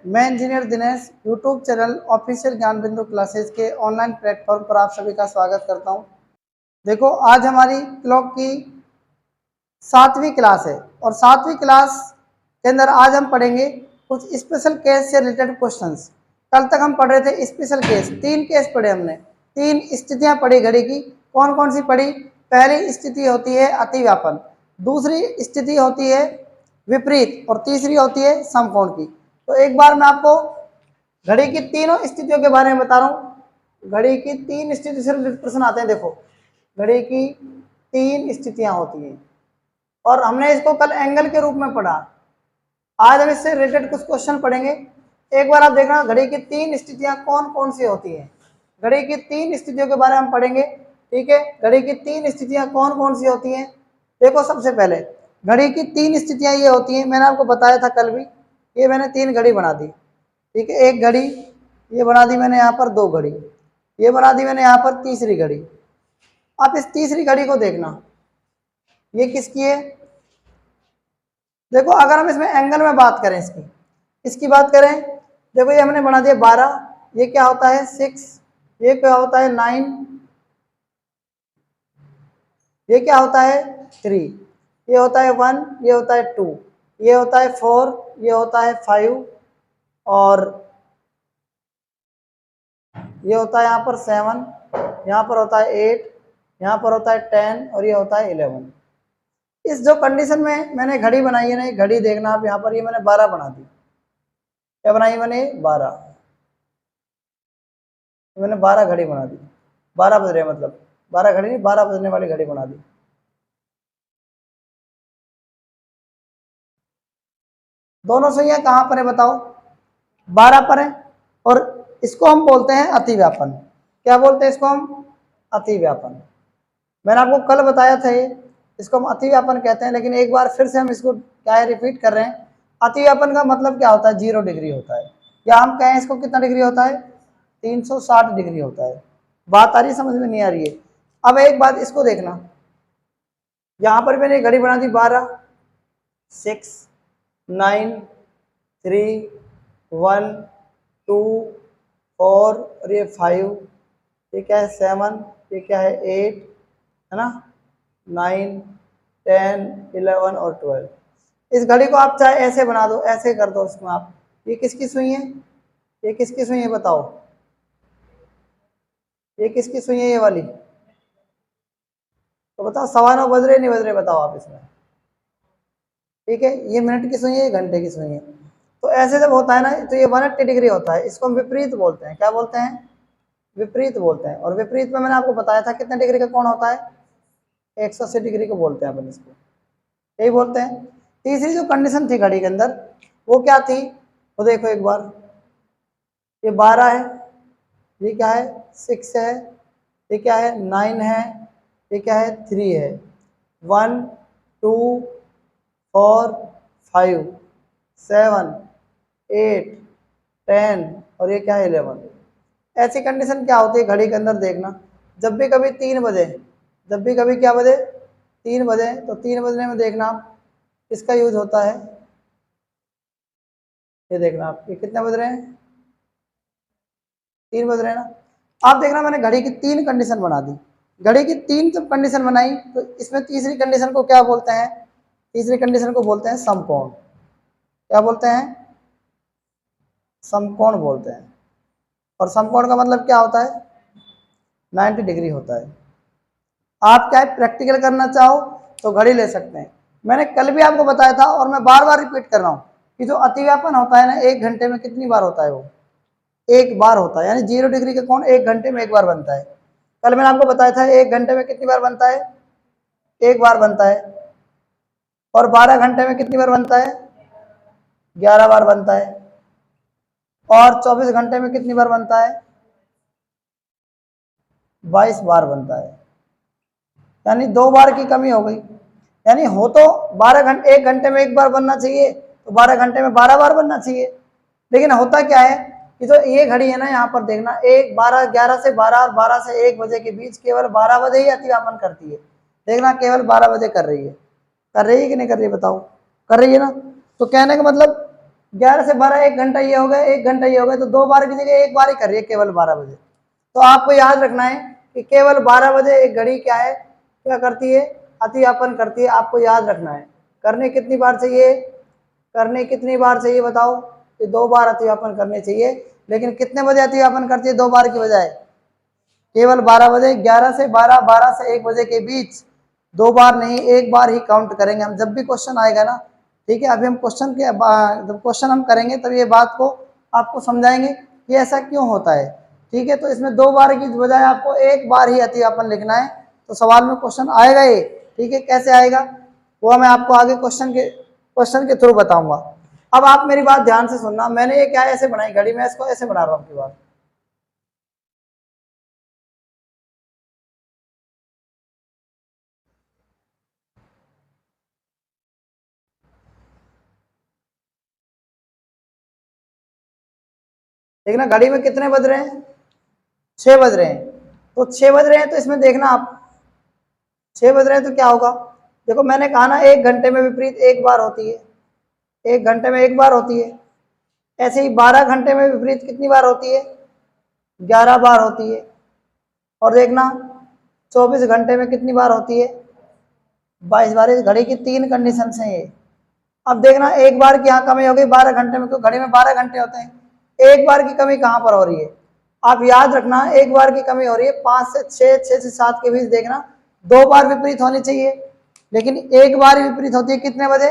मैं engineer Dinesh YouTube channel official ज्ञान बिंदु क्लासेस के ऑनलाइन प्लेटफॉर्म पर आप सभी का स्वागत करता हूं। देखो, आज हमारी क्लॉक की 7वीं क्लास है और 7वीं क्लास के अंदर आज हम पढ़ेंगे कुछ स्पेशल केस से रिलेटेड क्वेश्चंस। कल तक हम पढ़ रहे थे स्पेशल केस, 3 केस पढ़े हमने, 3 स्थितियां पढ़ी घड़ी की। कौन कौन सी पढ़ी? पहली स्थिति होती है अतिव्यापन, दूसरी स्थिति होती है विपरीत और तीसरी होती है समकोण की। तो एक बार मैं आपको घड़ी की तीनों स्थितियों के बारे में बता रहा हूँ। घड़ी की 3 स्थिति से रिलेटेड प्रश्न आते हैं। देखो, घड़ी की 3 स्थितियां होती हैं और हमने इसको कल एंगल के रूप में पढ़ा। आज हम इससे रिलेटेड कुछ क्वेश्चन पढ़ेंगे। एक बार आप देखना, घड़ी की 3 स्थितियां कौन कौन सी होती हैं। घड़ी की 3 स्थितियों के बारे में हम पढ़ेंगे, ठीक है। घड़ी की 3 स्थितियां कौन कौन सी होती हैं? देखो, सबसे पहले घड़ी की 3 स्थितियां ये होती हैं, मैंने आपको बताया था कल भी। ये मैंने 3 घड़ी बना दी, ठीक है। एक घड़ी ये बना दी मैंने यहाँ पर, 2 घड़ी ये बना दी मैंने यहाँ पर, तीसरी घड़ी। आप इस तीसरी घड़ी को देखना, ये किसकी है? देखो, अगर हम इसमें एंगल में बात करें, इसकी बात करें, देखो ये हमने बना दिया 12, ये क्या होता है 6, ये क्या होता है 9, ये क्या होता है 3, ये होता है 1, ये होता है 2, ये होता है 4, ये होता है 5 और ये होता है यहाँ पर 7, यहाँ पर होता है 8, यहाँ पर होता है 10 और ये होता है 11। इस जो कंडीशन में मैंने घड़ी बनाई है ना, ये घड़ी देखना आप, यहाँ पर ये मैंने 12 बना दी। क्या बनाई मैंने? 12। मैंने 12 घड़ी बना दी। 12 बज रहे, मतलब 12 घड़ी नहीं, 12 बजने वाली घड़ी बना दी। दोनों सुइयां कहाँ पर है बताओ? 12 पर है। और इसको हम बोलते हैं अतिव्यापन। क्या बोलते हैं इसको हम? अतिव्यापन। मैंने आपको कल बताया था ये, इसको हम अतिव्यापन कहते हैं, लेकिन एक बार फिर से हम इसको क्या है रिपीट कर रहे हैं। अतिव्यापन का मतलब क्या होता है? 0 डिग्री होता है, या हम कहें इसको कितना डिग्री होता है? 360 डिग्री होता है। बात आ रही है? समझ में नहीं आ रही है? अब एक बात इसको देखना, यहाँ पर मैंने घड़ी बना दी 12, 6, 9, 3, 1, 2, 4 और ये 5, ये क्या है 7, ये क्या है 8, है ना, 9, 10, 11 और 12। इस घड़ी को आप चाहे ऐसे बना दो, ऐसे कर दो इसमें आप। ये किसकी सुई है? ये किसकी सुई है बताओ? ये किसकी सुई है? ये वाली। तो बताओ, 9:15 बज रहे नहीं बज रहे? बताओ आप इसमें, ठीक है। ये मिनट की सुई है, ये घंटे की सुई है। तो ऐसे जब होता है ना, तो ये 180 डिग्री होता है। इसको हम विपरीत बोलते हैं। क्या बोलते हैं? विपरीत बोलते हैं। और विपरीत में मैंने आपको बताया था कितने डिग्री का कोण होता है? 180 डिग्री को बोलते हैं अपन इसको, यही बोलते हैं। तीसरी जो कंडीशन थी घड़ी के अंदर, वो क्या थी? वो देखो एक बार, ये 12 है, ये क्या है 6 है, ये क्या है 9 है, ये क्या है 3 है, 1, 2, 4, 5, 7, 8, 10 और ये क्या है 11। ऐसी कंडीशन क्या होती है घड़ी के अंदर? देखना, जब भी कभी 3 बजे, जब भी कभी क्या बजे 3 बजे, तो 3 बजने में देखना आप किसका यूज होता है? ये देखना आप, ये कितने बज रहे हैं? 3 बज रहे हैं ना। आप देखना, मैंने घड़ी की 3 कंडीशन बना दी। घड़ी की 3 जब कंडीशन बनाई, तो इसमें तीसरी कंडीशन को क्या बोलते हैं? तीसरी कंडीशन को बोलते हैं समकोण। क्या बोलते हैं? समकोण बोलते हैं। और समकोण का मतलब क्या होता है? 90 डिग्री होता है। आप क्या है प्रैक्टिकल करना चाहो तो घड़ी ले सकते हैं। मैंने कल भी आपको बताया था और मैं बार बार रिपीट कर रहा हूँ कि जो अतिव्यापन होता है ना, 1 घंटे में कितनी बार होता है? वो 1 बार होता है। यानी 0 डिग्री का कोण 1 घंटे में 1 बार बनता है। कल मैंने आपको बताया था 1 घंटे में कितनी बार बनता है? 1 बार बनता है। और 12 घंटे में कितनी बार बनता है? 11 बार बनता है। और 24 घंटे में कितनी बार बनता है? 22 बार बनता है। यानी 2 बार की कमी हो गई। यानी हो तो 12 घंटे, 1 घंटे में 1 बार बनना चाहिए, तो 12 घंटे में 12 बार बनना चाहिए। लेकिन होता क्या है कि जो ये घड़ी है ना, यहाँ पर देखना, 1, 12, 11 से 12 और 12 से 1 बजे के बीच केवल 12 बजे ही अतिव्यापन करती है। देखना, केवल 12 बजे कर रही है। कर रही है कि नहीं कर रही है? बताओ, कर रही है ना। तो कहने का मतलब 11 से 12 1 घंटा ये हो गया, 1 घंटा ये हो गया, तो 2 बार की जगह 1 बार ही कर रही है केवल 12 बजे। तो आपको याद रखना है कि केवल 12 बजे एक घड़ी क्या है, क्या करती है, अतिव्यापन करती है। आपको याद रखना है। करने कितनी बार चाहिए, करने कितनी बार चाहिए बताओ, कि 2 बार अतिव्यापन करने चाहिए। लेकिन कितने बजे अतिव्यापन करती है 2 बार की बजाय, केवल 12 बजे। 11 से 12, 12 से 1 बजे के बीच 2 बार नहीं, 1 बार ही काउंट करेंगे हम जब भी क्वेश्चन आएगा ना। ठीक है, अभी हम क्वेश्चन के जब क्वेश्चन हम करेंगे तब ये बात को आपको समझाएंगे कि ऐसा क्यों होता है। ठीक है, तो इसमें 2 बार की बजाय आपको 1 बार ही अतिव्यापन लिखना है, तो सवाल में क्वेश्चन आएगा ये। ठीक है, कैसे आएगा वो मैं आपको आगे क्वेश्चन के थ्रू बताऊंगा। अब आप मेरी बात ध्यान से सुनना। मैंने ये क्या ऐसे बनाई घड़ी, मैं इसको ऐसे बना रहा हूँ आपकी बात। देखना घड़ी में कितने बज रहे हैं, 6 बज रहे हैं। तो 6 बज रहे हैं तो इसमें देखना आप, 6 बज रहे हैं तो क्या होगा। देखो मैंने कहा ना 1 घंटे में विपरीत 1 बार होती है, 1 घंटे में 1 बार होती है। ऐसे ही 12 घंटे में विपरीत कितनी बार होती है, 11 बार होती है। और देखना 24 घंटे में कितनी बार होती है, 22 बार। इस घड़ी की 3 कंडीशन है ये। अब देखना एक बार की यहाँ कमी हो गई 12 घंटे में, क्योंकि घड़ी में 12 घंटे होते हैं। एक बार की कमी कहाँ पर हो रही है, आप याद रखना एक बार की कमी हो रही है 5 से 6, 6 से 7 के बीच। देखना 2 बार विपरीत होनी चाहिए, लेकिन एक बार ही विपरीत होती है। कितने बजे,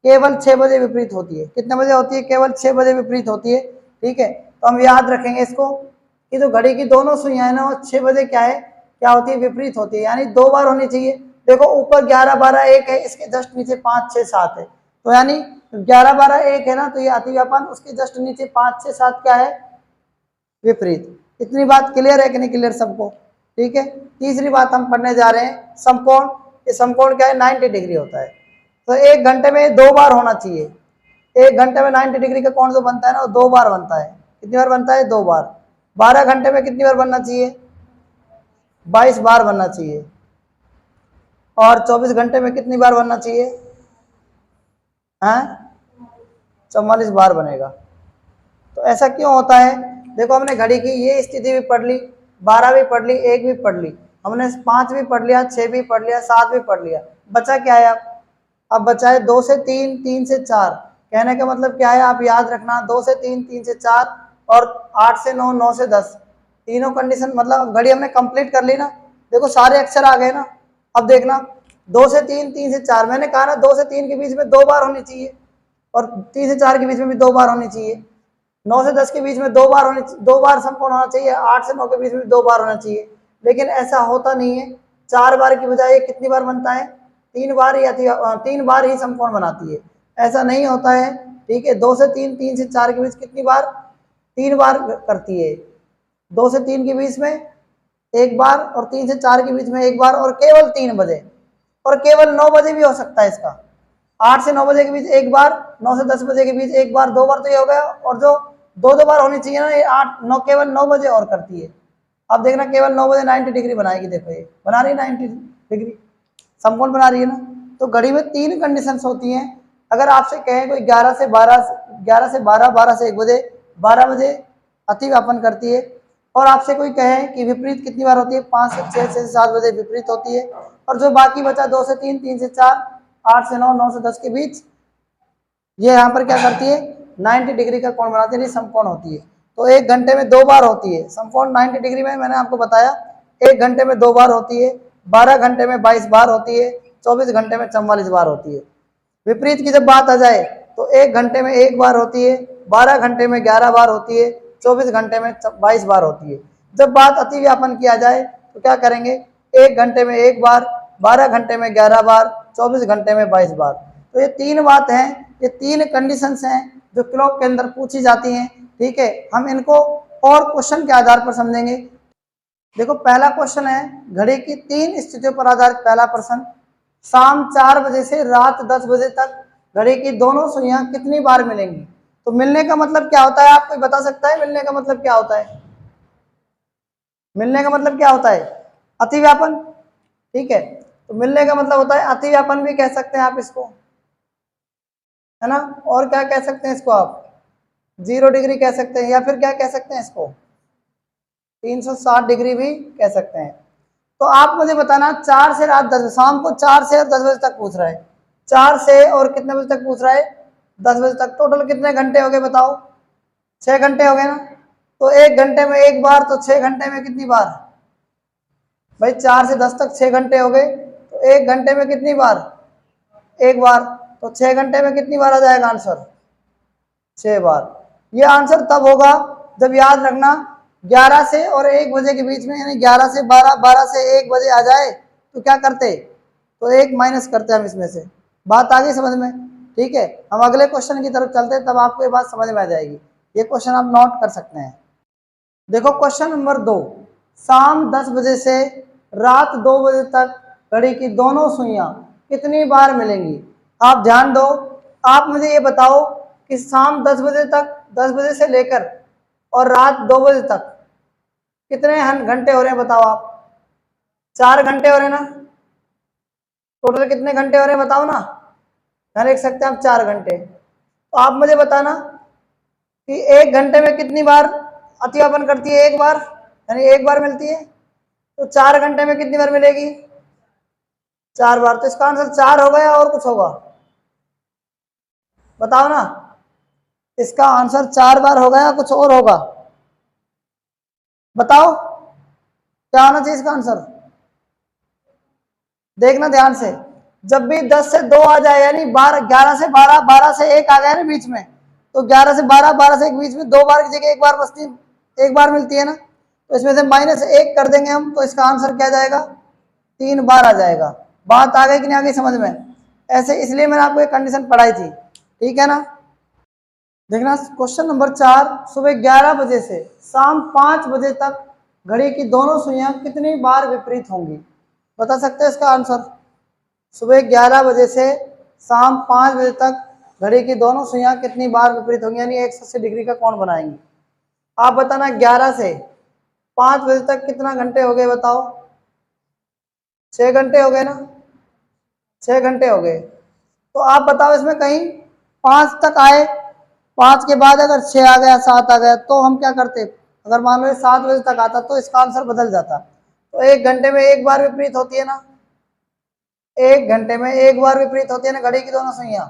केवल 6 बजे विपरीत होती है। कितने बजे होती है, केवल 6 बजे विपरीत होती है। ठीक है, तो हम याद रखेंगे इसको कि जो घड़ी की दोनों सुइयां है ना वो 6 बजे क्या है, क्या होती है, विपरीत होती है। यानी 2 बार होनी चाहिए। देखो ऊपर 11, 12, 1 है, इसके जस्ट नीचे 5, 6, 7 है। तो यानी 11, 12, 1 है ना, तो ये अतिव्यापन, उसके जस्ट नीचे 5, 6, 7 क्या है, विपरीत। इतनी बात क्लियर है कि नहीं क्लियर सबको। ठीक है, तीसरी बात हम पढ़ने जा रहे हैं, समकोण। ये समकोण क्या है, 90 डिग्री होता है। तो 1 घंटे में 2 बार होना चाहिए। 1 घंटे में 90 डिग्री का कोण जो बनता है ना वो 2 बार बनता है। कितनी बार बनता है, 2 बार। 12 घंटे में कितनी बार बनना चाहिए, 22 बार बनना चाहिए। और 24 घंटे में कितनी बार बनना चाहिए, हैं, 44 बार बनेगा। तो ऐसा क्यों होता है, देखो हमने घड़ी की ये स्थिति भी पढ़ ली, 12 भी पढ़ ली, 1 भी पढ़ ली, हमने 5 भी पढ़ लिया, 6 भी पढ़ लिया, 7 भी पढ़ लिया। बचा क्या है अब बचा है 2 से 3, 3 से 4। कहने का मतलब क्या है, आप याद रखना 2 से 3, 3 से 4 और 8 से 9, 9 से 10, तीनों कंडीशन। मतलब घड़ी हमने कंप्लीट कर ली ना, देखो सारे अक्षर आ गए ना। अब देखना 2 से 3, 3 से 4, मैंने कहा ना 2 से 3 के बीच में 2 बार होनी चाहिए, और 3 से 4 के बीच में भी 2 बार होनी चाहिए। 9 से 10 के बीच में 2 बार 2 बार समकोण होना चाहिए। 8 से 9 के बीच में 2 बार होना चाहिए। लेकिन ऐसा होता नहीं है। 4 बार की बजाय कितनी बार बनता है, 3 बार ही 3 बार ही समकोण बनाती है। ऐसा नहीं होता है। ठीक है, 2 से 3, 3 से 4 के बीच कितनी बार, 3 बार करती है। 2 से 3 के बीच में 1 बार, और 3 से 4 के बीच में 1 बार, और केवल 3 बजे, और केवल 9 बजे भी हो सकता है इसका। 8 से 9 बजे के बीच 1 बार, 9 से 10 बजे के बीच 1 बार, 2 बार तो ये हो गया। और जो 2 बार होनी चाहिए ना, ये 8, 9, केवल 9 बजे और करती है। अब देखना केवल 9 बजे 90 डिग्री बनाएगी। देखो ये बना रही है 90 डिग्री, समकोण बना रही है ना। तो घड़ी में 3 कंडीशंस होती हैं। अगर आपसे कहें कोई 11 से 12, 11 से 12, 12 से 1 बजे, 12 बजे अतिव्यापन करती है, और आपसे कोई कहे कि विपरीत कितनी बार होती है, 5 से 6, 6 से 7 बजे विपरीत होती है। और जो बाकी बचा 2 से 3, 3 से 4, 8 से 9, 9 से 10 के बीच, ये यहाँ पर क्या करती है, 90 डिग्री का कोण बनाती है, समकोण होती है। तो 1 घंटे में 2 बार होती है समकोण 90 डिग्री में। मैंने आपको बताया 1 घंटे में 2 बार होती है, 12 घंटे में 22 बार होती है, 24 घंटे में 44 बार होती है। विपरीत की जब बात आ जाए तो 1 घंटे में 1 बार होती है, 12 घंटे में 11 बार होती है, 24 घंटे में 22 बार होती है। जब बात अतिव्यापन किया जाए तो क्या करेंगे, 1 घंटे में 1 बार, 12 घंटे में 11 बार, 24 घंटे में 22 बार। तो ये 3 बात हैं, ये 3 कंडीशंस हैं जो क्लॉक के अंदर पूछी जाती हैं। ठीक है, हम इनको और क्वेश्चन के आधार पर समझेंगे। देखो पहला क्वेश्चन है, घड़ी की 3 स्थितियों पर आधारित पहला प्रश्न। शाम 4 बजे से रात 10 बजे तक घड़ी की दोनों सुइयां कितनी बार मिलेंगी। तो मिलने का मतलब क्या होता है, आप कोई बता सकता है मिलने का मतलब क्या होता है, मिलने का मतलब क्या होता है, अतिव्यापन। ठीक है, तो मिलने का मतलब होता है अतिव्यापन भी कह सकते हैं आप इसको, है ना। और क्या कह सकते हैं इसको आप, 0 डिग्री कह सकते हैं, या फिर क्या कह सकते हैं इसको, 360 डिग्री भी कह सकते हैं। तो आप मुझे बताना 4 से रात 10 शाम को 4 से 10 बजे तक पूछ रहा है, 4 से और कितने बजे तक पूछ रहा है, 10 बजे तक। टोटल कितने घंटे हो गए बताओ, 6 घंटे हो गए ना। तो 1 घंटे में एक बार, तो 6 घंटे में कितनी बार भाई, 4 से 10 तक 6 घंटे हो गए, तो 1 घंटे में कितनी बार, एक बार। तो 6 घंटे में कितनी बार आ जाएगा आंसर, 6 बार। ये आंसर तब होगा जब, याद रखना, 11 से और 1 बजे के बीच में, यानी 11 से 12, 12 से 1 बजे आ जाए तो क्या करते, तो 1 माइनस करते हम इसमें से। बात आ गई समझ में, ठीक है। हम अगले क्वेश्चन की तरफ चलते हैं, तब आपको ये बात समझ में आ जाएगी। ये क्वेश्चन आप नोट कर सकते हैं। देखो क्वेश्चन नंबर 2, शाम 10 बजे से रात 2 बजे तक घड़ी की दोनों सुइयां कितनी बार मिलेंगी। आप ध्यान दो, आप मुझे ये बताओ कि शाम 10 बजे तक, 10 बजे से लेकर और रात 2 बजे तक कितने घंटे हो रहे हैं बताओ आप, 4 घंटे हो रहे हैं ना। टोटल कितने घंटे हो रहे हैं बताओ ना, यहाँ लिख सकते हैं आप 4 घंटे। तो आप मुझे बताना कि 1 घंटे में कितनी बार अतिव्यापन करती है, एक बार, यानी एक बार मिलती है। तो 4 घंटे में कितनी बार मिलेगी, 4 बार। तो इसका आंसर 4 होगा या और कुछ होगा, बताओ ना। इसका आंसर 4 बार होगा या कुछ और होगा, बताओ क्या होना चाहिए इसका आंसर। देखना ध्यान से, जब भी 10 से 2 आ जाए, यानी 11 से 12, 12 से 1 आ गया ना बीच में, तो 11 से 12, 12 से 1 बीच में 2 बार की जगह 1 बार बचती, 1 बार मिलती है ना। तो इसमें से -1 कर देंगे हम, तो इसका आंसर क्या जाएगा, 3 बार आ जाएगा। बात आ गई कि नहीं आ गई समझ में। ऐसे इसलिए मैंने आपको एक कंडीशन पढ़ाई थी, ठीक है ना। देखना क्वेश्चन नंबर 4, सुबह 11 बजे से शाम 5 बजे तक घड़ी की दोनों सुइयां कितनी बार विपरीत होंगी, बता सकते हैं इसका आंसर। सुबह 11 बजे से शाम 5 बजे तक घड़ी की दोनों सुइयां कितनी बार विपरीत होंगी, यानी 180 डिग्री का कोण बनाएंगी। आप बताना 11 से 5 बजे तक कितना घंटे हो गए बताओ, 6 घंटे हो गए ना, 6 घंटे हो गए। तो आप बताओ इसमें कहीं 5 तक आए, 5 के बाद अगर 6 आ गया, 7 आ गया, तो हम क्या करते, अगर मान लो 7 बजे तक आता तो इसका आंसर बदल जाता। तो 1 घंटे में एक बार विपरीत होती है ना, 1 घंटे में एक बार विपरीत होती है ना घड़ी की दोनों सुइयां।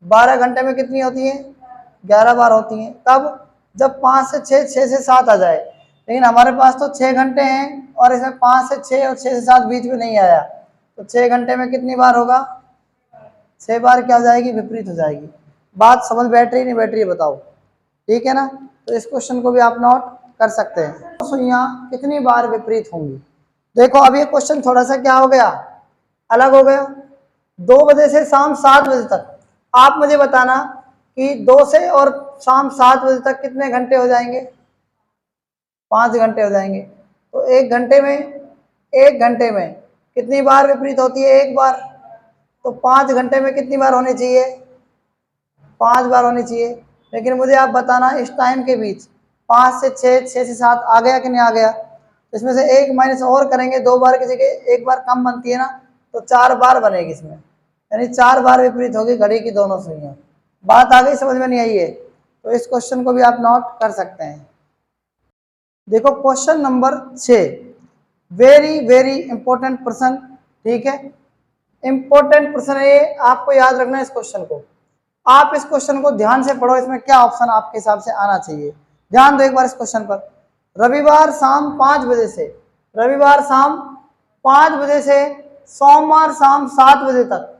12 घंटे में कितनी होती है, 11 बार होती हैं। कब, जब 5 से 6, 6 से 7 आ जाए। लेकिन हमारे पास तो 6 घंटे हैं और इसमें 5 से 6 और 6 से 7 बीच में नहीं आया, तो 6 घंटे में कितनी बार होगा, 6 बार क्या हो जाएगी, विपरीत हो जाएगी। बात समझ बैठ रही नहीं बैठ रही है बताओ, ठीक है ना। तो इस क्वेश्चन को भी आप नोट कर सकते हैं, सुइयां कितनी बार विपरीत होंगी। देखो अब ये क्वेश्चन थोड़ा सा क्या हो गया, अलग हो गया। 2 बजे से शाम 7 बजे तक, आप मुझे बताना कि 2 से और शाम 7 बजे तक कितने घंटे हो जाएंगे, 5 घंटे हो जाएंगे। तो 1 घंटे में, 1 घंटे में कितनी बार विपरीत होती है, एक बार। तो 5 घंटे में कितनी बार होनी चाहिए, 5 बार होनी चाहिए। लेकिन मुझे आप बताना इस टाइम के बीच 5 से 6, 6 से 7 आ गया कि नहीं आ गया। इसमें से 1 माइनस और करेंगे, 2 बार की जगह 1 बार कम बनती है ना, तो 4 बार बनेगी इसमें, यानी 4 बार विपरीत होगी घड़ी की दोनों सुइयां। बात आ गई समझ में नहीं आई है, तो इस क्वेश्चन को भी आप नोट कर सकते हैं। देखो question number 6, very very important प्रश्न, ठीक है। इंपॉर्टेंट प्रश्न है ये, आपको याद रखना है इस क्वेश्चन को। आप इस क्वेश्चन को ध्यान से पढ़ो, इसमें क्या ऑप्शन आपके हिसाब से आना चाहिए। ध्यान दो एक बार इस क्वेश्चन पर। रविवार शाम 5 बजे से, रविवार शाम 5 बजे से सोमवार शाम 7 बजे तक,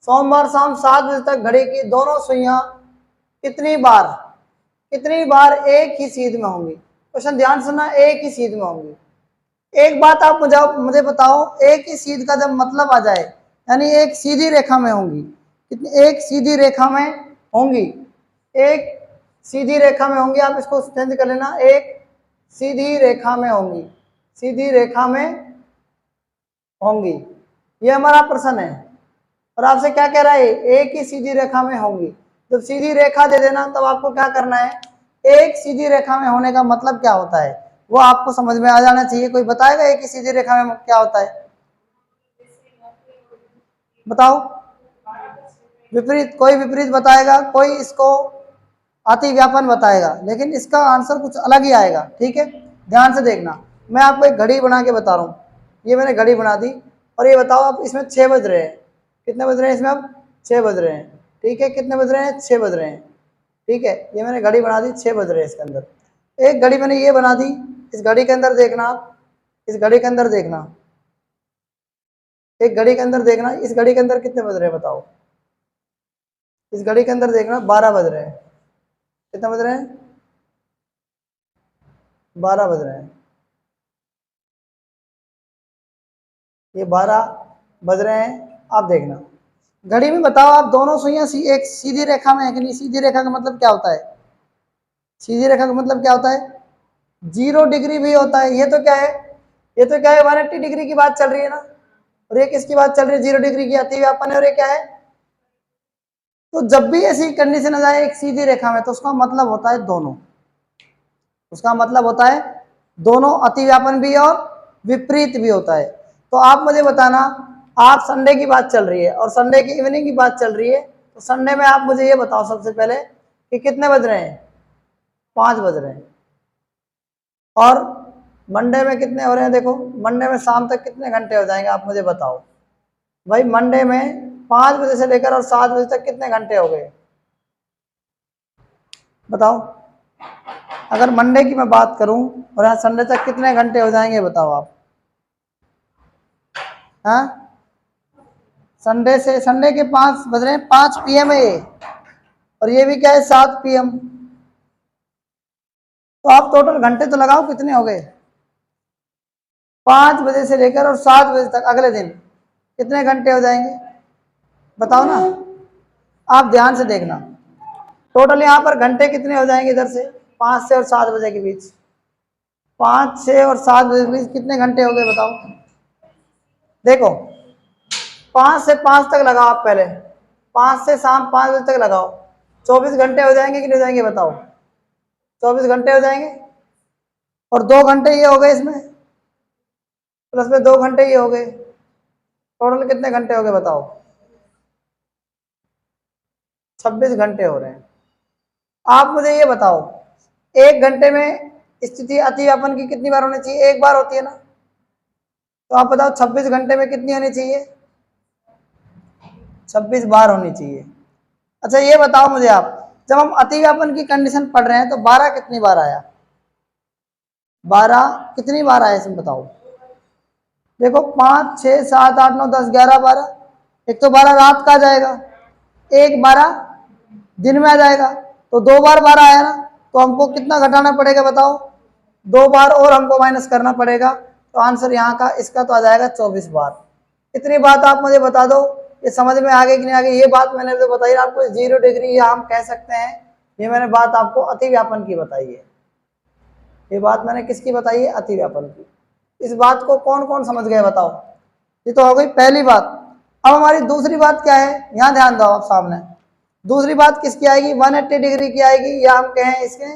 सोमवार शाम 7 बजे तक घड़ी की दोनों सुइयां कितनी बार, कितनी बार एक ही सीध में होंगी। क्वेश्चन ध्यान सुनना, एक ही सीध में होंगी। एक बात आप मुझे बताओ, एक ही सीध का जब मतलब आ जाए, यानी एक सीधी रेखा में होंगी, कितनी, एक सीधी रेखा में होंगी, एक सीधी रेखा में होंगी। आप इसको चेंज कर लेना, एक सीधी रेखा में होंगी, सीधी रेखा में होंगी। ये हमारा प्रश्न है और आपसे क्या कह रहा है, एक ही सीधी रेखा में होंगी। जब सीधी रेखा दे देना तब आपको क्या करना है, एक सीधी रेखा में होने का मतलब क्या होता है वो आपको समझ में आ जाना चाहिए। कोई बताएगा एक ही सीधी रेखा में क्या होता है, बताओ। विपरीत, कोई विपरीत बताएगा, कोई इसको अति व्यापन बताएगा, लेकिन इसका आंसर कुछ अलग ही आएगा। ठीक है, ध्यान से देखना। मैं आपको एक घड़ी बना के बता रहा हूँ। ये मैंने घड़ी बना दी और ये बताओ आप इसमें 6 बज रहे हैं। कितने बज रहे हैं इसमें? अब 6 बज रहे हैं। ठीक है, कितने बज रहे हैं? 6 बज रहे हैं। ठीक है, ये मैंने घड़ी बना दी, 6 बज रहे हैं इसके अंदर। एक घड़ी मैंने ये बना दी, इस घड़ी के अंदर देखना आप, इस घड़ी के अंदर देखना, एक घड़ी के अंदर देखना, इस घड़ी के अंदर कितने बज रहे हैं बताओ? इस घड़ी के अंदर देखना 12 बज रहे हैं। कितने बज रहे हैं? 12 बज रहे हैं। ये 12 बज रहे हैं। आप देखना घड़ी में, बताओ आप दोनों सुइयां एक सीधी रेखा में है कि नहीं? सीधी रेखा का मतलब क्या होता है? सीधी रेखा का मतलब क्या होता है? 0 डिग्री भी होता है। ये तो क्या है? ये तो क्या है? 180 डिग्री की बात चल रही है ना। और ये किसकी बात चल रही है? 0 डिग्री की अति व्यापन है। और ये क्या है? तो जब भी ऐसी कंडीशन आ जाए एक सीधी रेखा में, तो उसका मतलब होता है दोनों। उसका मतलब होता है दोनों, अति व्यापन भी और विपरीत भी होता है। तो आप मुझे बताना, आप संडे की बात चल रही है और संडे की इवनिंग की बात चल रही है, तो संडे में आप मुझे ये बताओ सबसे पहले कि कितने बज रहे हैं? 5 बज रहे हैं। और मंडे में कितने हो रहे हैं? देखो मंडे में शाम तक कितने घंटे हो जाएंगे आप मुझे बताओ भाई। मंडे में 5 बजे से लेकर और 7 बजे तक कितने घंटे हो गए बताओ? अगर मंडे की मैं बात करूं और यहाँ संडे तक कितने घंटे हो जाएंगे बताओ आप? हाँ, संडे से संडे के 5 बज रहे हैं, 5 PM है ये, और ये भी क्या है? 7 PM। तो आप टोटल घंटे तो लगाओ, कितने हो गए? 5 बजे से लेकर और 7 बजे तक अगले दिन कितने घंटे हो जाएंगे बताओ ना। आप ध्यान से देखना, टोटल यहाँ पर घंटे कितने हो जाएंगे इधर से? 5 से और 7 बजे के बीच, 5 से और 7 बजे के बीच कितने घंटे हो गए बताओ? देखो 5 से 5 तक लगाओ आप, पहले 5 से शाम 5 बजे तक लगाओ, 24 घंटे हो जाएंगे कि नहीं हो जाएंगे बताओ? 24 घंटे हो जाएंगे। और 2 घंटे ये हो गए इसमें, प्लस में 2 घंटे ये हो गए, टोटल कितने घंटे हो गए बताओ? 26 घंटे हो रहे हैं। आप मुझे ये बताओ, 1 घंटे में स्थिति अति व्यापन की कितनी बार होनी चाहिए? 1 बार होती है ना। तो आप बताओ 26 घंटे में कितनी होनी चाहिए? 26 बार होनी चाहिए। अच्छा ये बताओ मुझे आप, जब हम अति व्यापन की कंडीशन पढ़ रहे हैं तो 12 कितनी बार आया? 12 कितनी बार आया इसमें बताओ? देखो 5 6 7 8 9 10 11 12, एक तो 12 रात का आ जाएगा, एक 12 दिन में आ जाएगा, तो 2 बार 12 आया ना। तो हमको कितना घटाना पड़ेगा बताओ? 2 बार और हमको माइनस करना पड़ेगा। तो आंसर यहाँ का इसका तो आ जाएगा 24 बार। इतनी बात आप मुझे बता दो, ये समझ में आ गई कि नहीं आ गई? ये बात मैंने तो बताई आपको 0 डिग्री, या हम कह सकते हैं ये मैंने बात आपको अति व्यापन की बताई है। ये बात मैंने किसकी बताई है? अति व्यापन की। इस बात को कौन कौन समझ गए बताओ? ये तो हो गई पहली बात। अब हमारी दूसरी बात क्या है? यहाँ ध्यान दो आप सामने। दूसरी बात किसकी आएगी? 180 डिग्री की आएगी, या हम कहें इसके,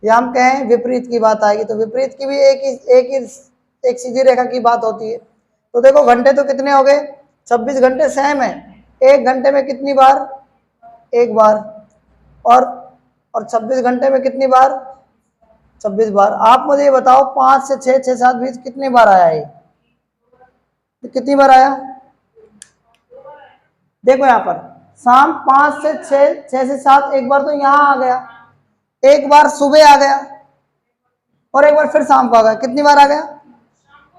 या हम कहें विपरीत की बात आएगी। तो विपरीत की भी एक सीधी रेखा की बात होती है। तो देखो घंटे तो कितने हो गए? 26 घंटे सेम है। 1 घंटे में कितनी बार? 1 बार। और 26 घंटे में कितनी बार? 26 बार। आप मुझे ये बताओ 5 से 6 6 7 बीच कितनी बार आया ये? कितनी बार आया? देखो यहाँ पर शाम 5 से 6 6 से 7 एक बार तो यहाँ आ गया, एक बार सुबह आ गया, और एक बार फिर शाम को आ गया। कितनी बार आ गया?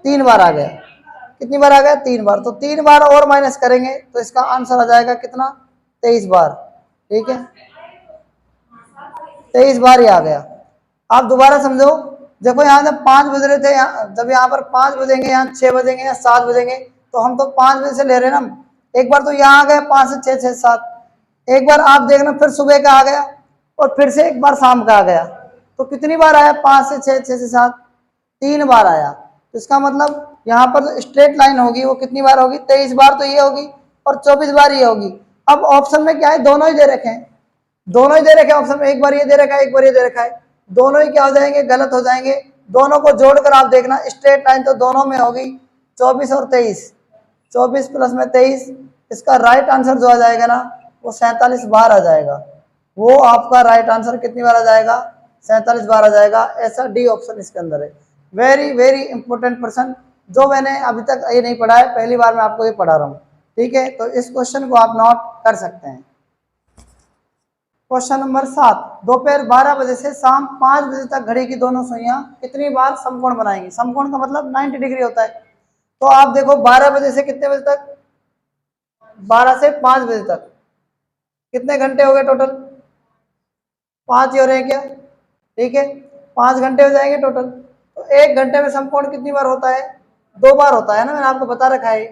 3 बार आ गया। कितनी बार आ गया? 3 बार। तो 3 बार और माइनस करेंगे तो इसका आंसर आ जाएगा कितना? 23 बार। ठीक है, 23 बार ही आ गया। आप दोबारा समझो, देखो यहाँ जब 5 बज रहे थे, जब यहाँ पर 5 बजेंगे, यहाँ 6 बजेंगे या 7 बजेंगे, तो हम तो 5 बजे से ले रहे हैं ना। एक बार तो यहाँ आ गया 5 से 6 6 7, एक बार आप देखना फिर सुबह का आ गया, और फिर से एक बार शाम का आ गया। तो कितनी बार आया? 5 से 6 6 से 7, 3 बार आया। तो इसका मतलब यहाँ पर स्ट्रेट लाइन होगी, वो कितनी बार होगी? 23 बार तो ये होगी, और 24 बार ये होगी। अब ऑप्शन में क्या है? दोनों ही दे रखे हैं, दोनों ही दे रखे हैं ऑप्शन में। एक बार ये दे रखा है, एक बार ये दे रखा है। दोनों ही क्या हो जाएंगे? गलत हो जाएंगे। दोनों को जोड़कर आप देखना, स्ट्रेट लाइन तो दोनों में होगी, 24 और 23, 24 प्लस में 23, इसका राइट आंसर जो आ जाएगा ना वो 47 बार आ जाएगा। वो आपका राइट आंसर कितनी बार आ जाएगा? 47 बार आ जाएगा। ऐसा डी ऑप्शन इसके अंदर है। वेरी वेरी इंपॉर्टेंट पर्सन, जो मैंने अभी तक ये नहीं पढ़ा है, पहली बार मैं आपको ये पढ़ा रहा हूँ। ठीक है, तो इस क्वेश्चन को आप नोट कर सकते हैं। क्वेश्चन नंबर 7, दोपहर 12 बजे से शाम 5 बजे तक घड़ी की दोनों सुइयां कितनी बार समकोण बनाएंगी? समकोण का मतलब 90 डिग्री होता है। तो आप देखो 12 बजे से कितने बजे तक? 12 से 5 बजे तक कितने घंटे हो गए टोटल? 5 ही हो रहे हैं क्या? ठीक है, 5 घंटे हो जाएंगे टोटल। तो 1 घंटे में समकोण कितनी बार होता है? 2 बार होता है ना, मैंने आपको बता रखा है।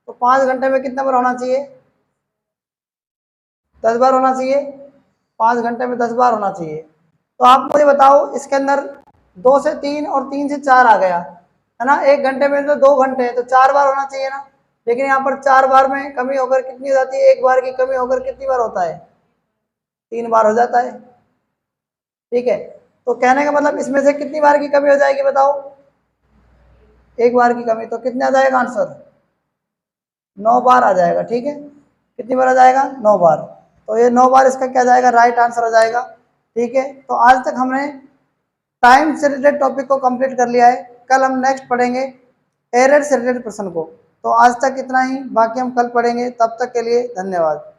तो 5 घंटे में कितने बार होना चाहिए? 10 बार होना चाहिए। 5 घंटे में 10 बार होना चाहिए। तो आप मुझे बताओ, इसके अंदर 2 से 3 और 3 से 4 आ गया है ना। 1 घंटे में तो 2 घंटे है, तो 4 बार होना चाहिए ना। लेकिन यहाँ पर 4 बार में कमी होकर कितनी हो जाती है? 1 बार की कमी होकर कितनी बार होता है? 3 बार हो जाता है। ठीक है, तो कहने का मतलब इसमें से कितनी बार की कमी हो जाएगी बताओ? 1 बार की कमी। तो कितने आ जाएगा आंसर? 9 बार आ जाएगा। ठीक है, कितनी बार आ जाएगा? 9 बार। तो ये 9 बार इसका क्या जाएगा? राइट आंसर आ जाएगा। ठीक है, तो आज तक हमने टाइम से रिलेटेड टॉपिक को कंप्लीट कर लिया है। कल हम नेक्स्ट पढ़ेंगे एरर से रिलेटेड प्रश्न को। तो आज तक इतना ही, बाकी हम कल पढ़ेंगे। तब तक के लिए धन्यवाद।